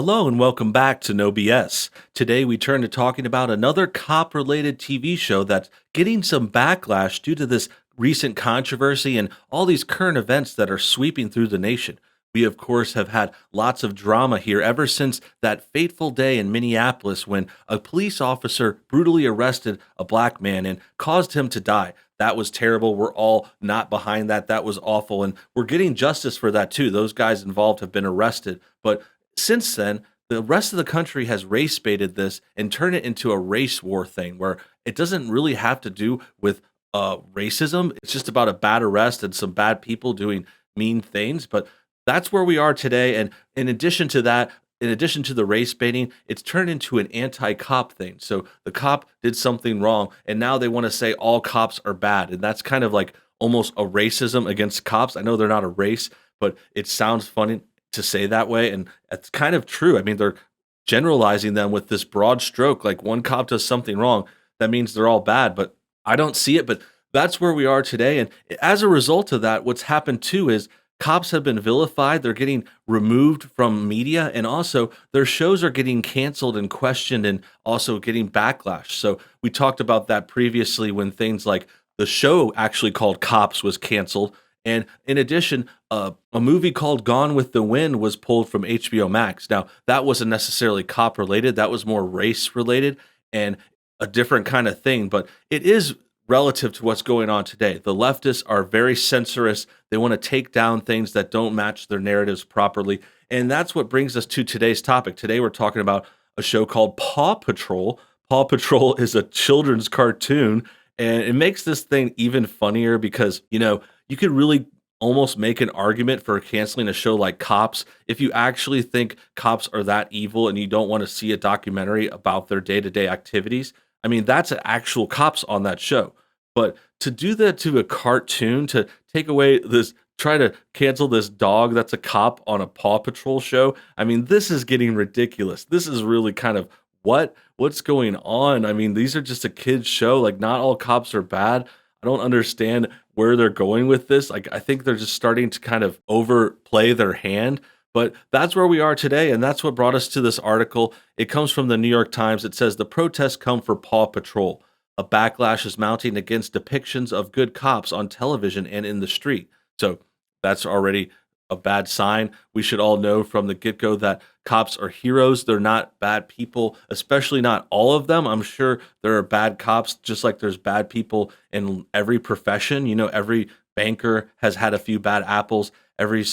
Hello and welcome back to NoBS. Today we turn to talking about another cop-related TV show that's getting some backlash due to this recent controversy and all these current events that are sweeping through the nation. We, of course, have had lots of drama here ever since that fateful day in Minneapolis when a police officer brutally arrested a black man and caused him to die. That was terrible. We're all not behind that. That was awful. And we're getting justice for that too. Those guys involved have been arrested. But since then, the rest of the country has race baited this and turned it into a race war thing where it doesn't really have to do with racism. It's just about a bad arrest and some bad people doing mean things. But that's where we are today. And in addition to that, in addition to the race baiting, it's turned into an anti-cop thing. So the cop did something wrong, and now they want to say all cops are bad. And that's kind of like almost a racism against cops. I know they're not a race, but it sounds funny to say that way, and it's kind of true. I mean, they're generalizing them with this broad stroke, like one cop does something wrong, that means they're all bad, but I don't see it, but that's where we are today, and as a result of that, what's happened too is cops have been vilified, they're getting removed from media, and also their shows are getting canceled and questioned and also getting backlash. So we talked about that previously when things like the show actually called Cops was canceled. And in addition, a movie called Gone with the Wind was pulled from HBO Max. Now, that wasn't necessarily cop related, that was more race related and a different kind of thing, but it is relative to what's going on today. The leftists are very censorious. They want to take down things that don't match their narratives properly. And that's what brings us to today's topic. Today, we're talking about a show called Paw Patrol. Paw Patrol is a children's cartoon, and it makes this thing even funnier because, you could really almost make an argument for canceling a show like Cops if you actually think cops are that evil and you don't want to see a documentary about their day-to-day activities. I mean, that's actual cops on that show. But to do that to a cartoon, to take away this, try to cancel this dog that's a cop on a Paw Patrol show, I mean, this is getting ridiculous. This is really kind of what's going on? I mean, these are just a kid's show. Like, not all cops are bad. I don't understand where they're going with this. Like, I think they're just starting to kind of overplay their hand. But that's where we are today, and that's what brought us to this article. It comes from the New York Times. It says, "The protests come for Paw Patrol. A backlash is mounting against depictions of good cops on television and in the street." So that's already a bad sign. We should all know from the get-go that cops are heroes. They're not bad people, especially not all of them. I'm sure there are bad cops, just like there's bad people in every profession. Every banker has had a few bad apples. Every,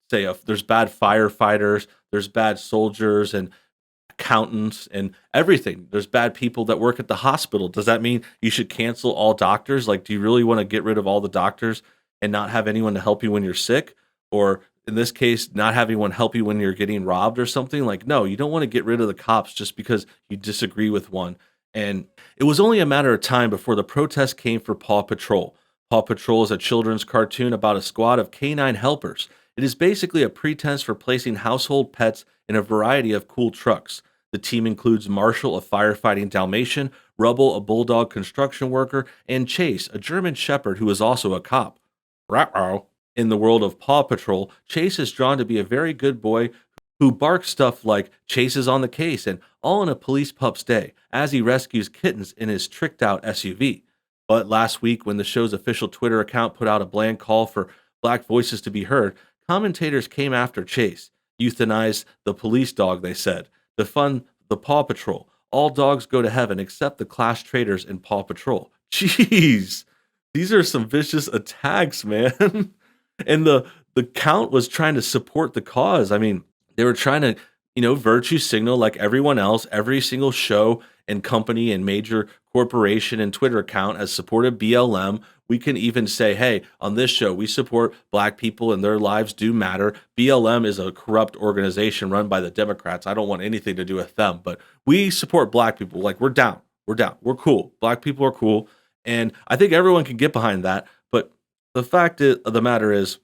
there's bad firefighters, there's bad soldiers and accountants and everything. There's bad people that work at the hospital. Does that mean you should cancel all doctors? Like, do you really want to get rid of all the doctors and not have anyone to help you when you're sick? Or in this case, not have anyone help you when you're getting robbed or something? Like, no, you don't want to get rid of the cops just because you disagree with one. And it was only a matter of time before the protest came for Paw Patrol. Paw Patrol is a children's cartoon about a squad of canine helpers. It is basically a pretense for placing household pets in a variety of cool trucks. The team includes Marshall, a firefighting Dalmatian, Rubble, a bulldog construction worker, and Chase, a German shepherd who is also a cop. Ruh-roh. In the world of Paw Patrol, Chase is drawn to be a very good boy who barks stuff like "Chase is on the case" and "all in a police pup's day" as he rescues kittens in his tricked-out SUV. But last week, when the show's official Twitter account put out a bland call for black voices to be heard, commentators came after Chase. "Euthanize the police dog," they said. "Defund the Paw Patrol. All dogs go to heaven except the class traitors in Paw Patrol." Jeez, these are some vicious attacks, man. And the count was trying to support the cause. I mean, they were trying to, virtue signal like everyone else. Every single show and company and major corporation and Twitter account has supported BLM. We can even say, hey, on this show, we support black people and their lives do matter. BLM is a corrupt organization run by the Democrats. I don't want anything to do with them, but we support black people. Like, we're down. We're down. We're cool. Black people are cool. And I think everyone can get behind that. But the fact of the matter is,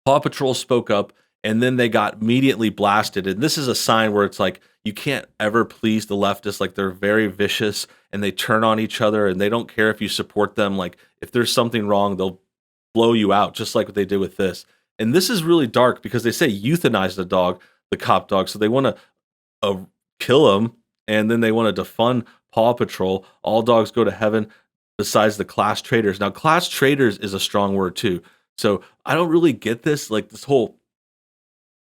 Paw Patrol spoke up, and then they got immediately blasted. And this is a sign where it's like, you can't ever please the leftists. Like, they're very vicious, and they turn on each other, and they don't care if you support them. Like, if there's something wrong, they'll blow you out, just like what they did with this. And this is really dark because they say euthanize the dog. the cop dog. So they want to uh, kill him, and then they want to defund Paw Patrol. All dogs go to heaven, besides the class traders. Now, class traders is a strong word too. So I don't really get this, like this whole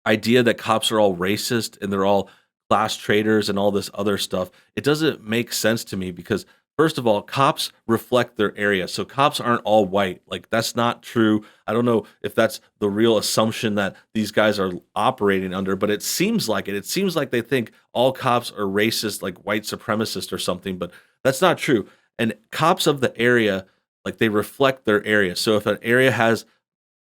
idea that cops are all racist and they're all class traders and all this other stuff. It doesn't make sense to me because first of all, cops reflect their area. So cops aren't all white. Like that's not true. I don't know if that's the real assumption that these guys are operating under, but it seems like it. It seems like they think all cops are racist, like white supremacist or something, but that's not true. And cops of the area, like they reflect their area. So if an area has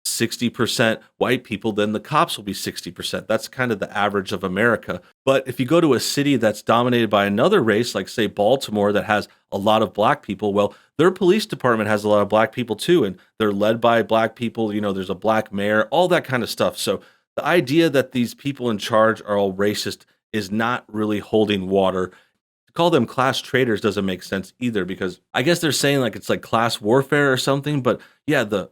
60% white people, then the cops will be 60%. That's kind of the average of America. But if you go to a city that's dominated by another race, like say Baltimore, that has a lot of black people, well, their police department has a lot of black people too, and they're led by black people. There's a black mayor, all that kind of stuff. So the idea that these people in charge are all racist is not really holding water. To call them class traders doesn't make sense either because I guess they're saying like it's like class warfare or something. But yeah, the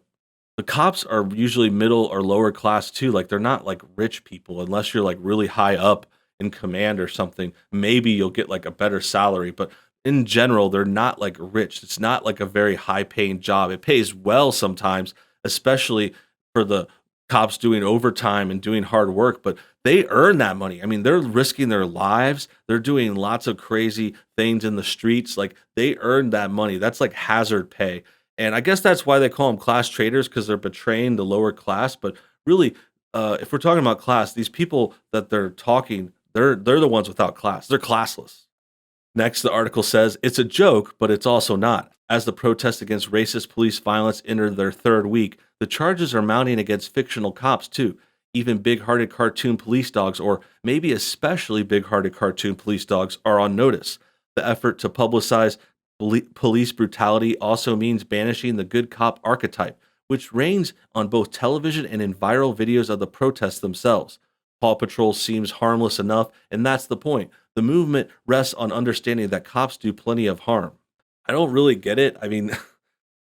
cops are usually middle or lower class too. Like they're not like rich people unless you're like really high up in command or something. Maybe you'll get like a better salary, but in general, they're not like rich. It's not like a very high paying job. It pays well sometimes, especially for the cops doing overtime and doing hard work, but they earn that money. I mean, they're risking their lives. They're doing lots of crazy things in the streets. Like they earn that money. That's like hazard pay. And I guess that's why they call them class traders because they're betraying the lower class. But really, if we're talking about class, these people that they're talking, they're the ones without class. They're classless. Next, the article says it's a joke, but it's also not. As the protests against racist police violence enter their third week, the charges are mounting against fictional cops too. Even big-hearted cartoon police dogs, or maybe especially big-hearted cartoon police dogs, are on notice. The effort to publicize police brutality also means banishing the good cop archetype, which reigns on both television and in viral videos of the protests themselves. Paw Patrol seems harmless enough, and that's the point. The movement rests on understanding that cops do plenty of harm. I don't really get it. I mean,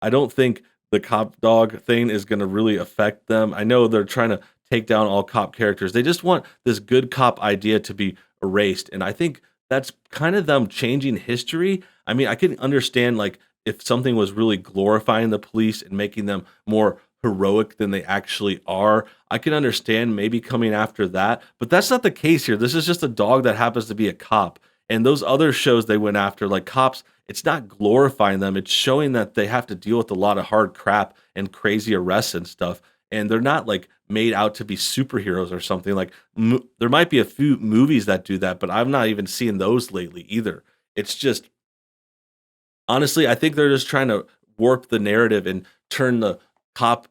I don't think the cop dog thing is going to really affect them. I know they're trying to take down all cop characters. They just want this good cop idea to be erased. And I think that's kind of them changing history. I mean, I can understand like if something was really glorifying the police and making them more heroic than they actually are. I can understand maybe coming after that, but that's not the case here. This is just a dog that happens to be a cop. And those other shows they went after, like cops, it's not glorifying them. It's showing that they have to deal with a lot of hard crap and crazy arrests and stuff. And they're not like made out to be superheroes or something. Like there might be a few movies that do that, but I'm not even seeing those lately either. It's just honestly, I think they're just trying to warp the narrative and turn the cop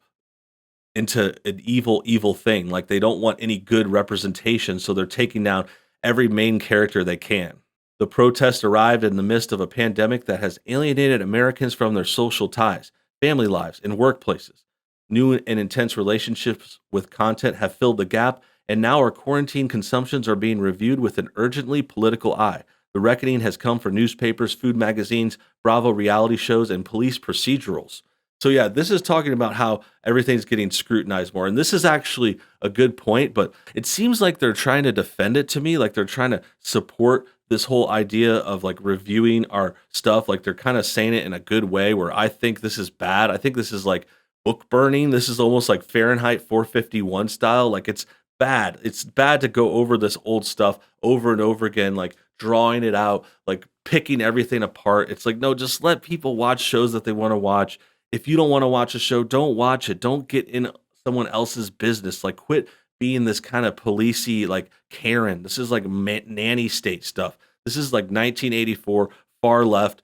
into an evil, evil thing. Like they don't want any good representation, so they're taking down every main character they can. The protest arrived in the midst of a pandemic that has alienated Americans from their social ties, family lives, and workplaces. New and intense relationships with content have filled the gap, and now our quarantine consumptions are being reviewed with an urgently political eye. The reckoning has come for newspapers, food magazines, Bravo reality shows, and police procedurals. So yeah, this is talking about how everything's getting scrutinized more. And this is actually a good point, but it seems like they're trying to defend it to me, like they're trying to support this whole idea of like reviewing our stuff, like they're kind of saying it in a good way where I think this is bad. I think this is like book burning. This is almost like Fahrenheit 451 style. Like it's bad. It's bad to go over this old stuff over and over again, like drawing it out, like picking everything apart. It's like, no, just let people watch shows that they want to watch. If you don't want to watch a show, don't watch it. Don't get in someone else's business. Like, quit being this kind of policey, like Karen. This is like nanny state stuff. This is like 1984 far left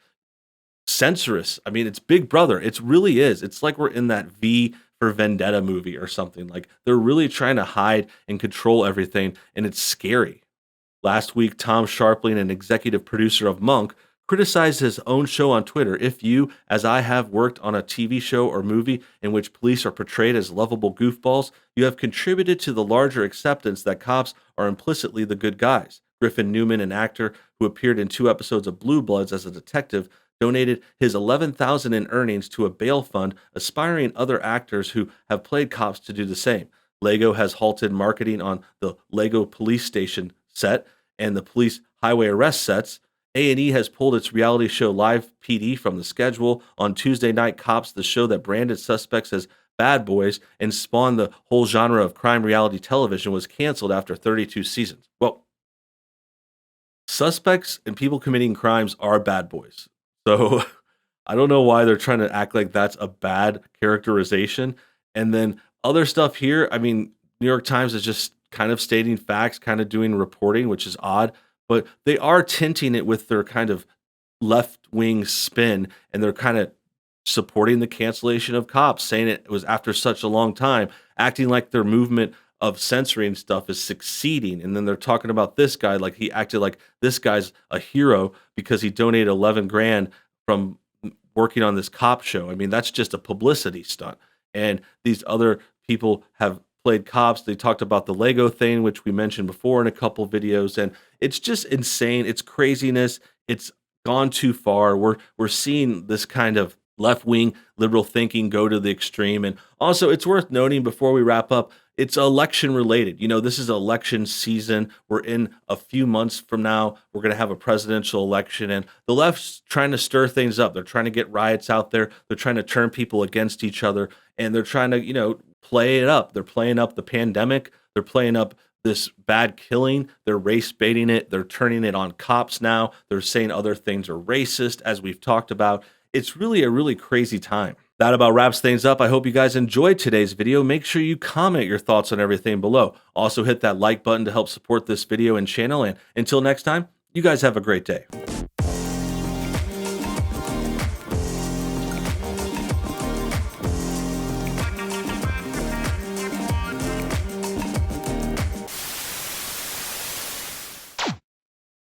censorious. I mean, it's Big Brother. It really is. It's like we're in that V for Vendetta movie or something. Like they're really trying to hide and control everything, and it's scary. Last week, Tom Sharpling, an executive producer of Monk, criticized his own show on Twitter. If you, as I have, worked on a TV show or movie in which police are portrayed as lovable goofballs, you have contributed to the larger acceptance that cops are implicitly the good guys. Griffin Newman, an actor who appeared in 2 episodes of Blue Bloods as a detective, donated his $11,000 in earnings to a bail fund, aspiring other actors who have played cops to do the same. Lego has halted marketing on the Lego police station set and the police highway arrest sets. A&E has pulled its reality show Live PD from the schedule. On Tuesday Night Cops, the show that branded suspects as bad boys and spawned the whole genre of crime reality television, was canceled after 32 seasons. Well, suspects and people committing crimes are bad boys. So I don't know why they're trying to act like that's a bad characterization. And then other stuff here, I mean, New York Times is just kind of stating facts, kind of doing reporting, which is odd, but they are tinting it with their kind of left wing spin, and they're kind of supporting the cancellation of cops, saying it was after such a long time, acting like their movement of censoring stuff is succeeding. And then they're talking about this guy like he acted like this guy's a hero because he donated 11 grand from working on this cop show. I mean, that's just a publicity stunt. And these other people have played cops. They talked about the Lego thing, which we mentioned before in a couple videos, and it's just insane. It's craziness. It's gone too far. We're seeing this kind of left-wing liberal thinking go to the extreme. And also, it's worth noting before we wrap up, it's election related. You know, this is election season. We're in a few months from now. We're going to have a presidential election, and the left's trying to stir things up. They're trying to get riots out there. They're trying to turn people against each other, and they're trying to, play it up. They're playing up the pandemic. They're playing up this bad killing. They're race baiting it. They're turning it on cops now. They're saying other things are racist, as we've talked about. It's really a really crazy time. That about wraps things up. I hope you guys enjoyed today's video. Make sure you comment your thoughts on everything below. Also hit that like button to help support this video and channel. And until next time, you guys have a great day.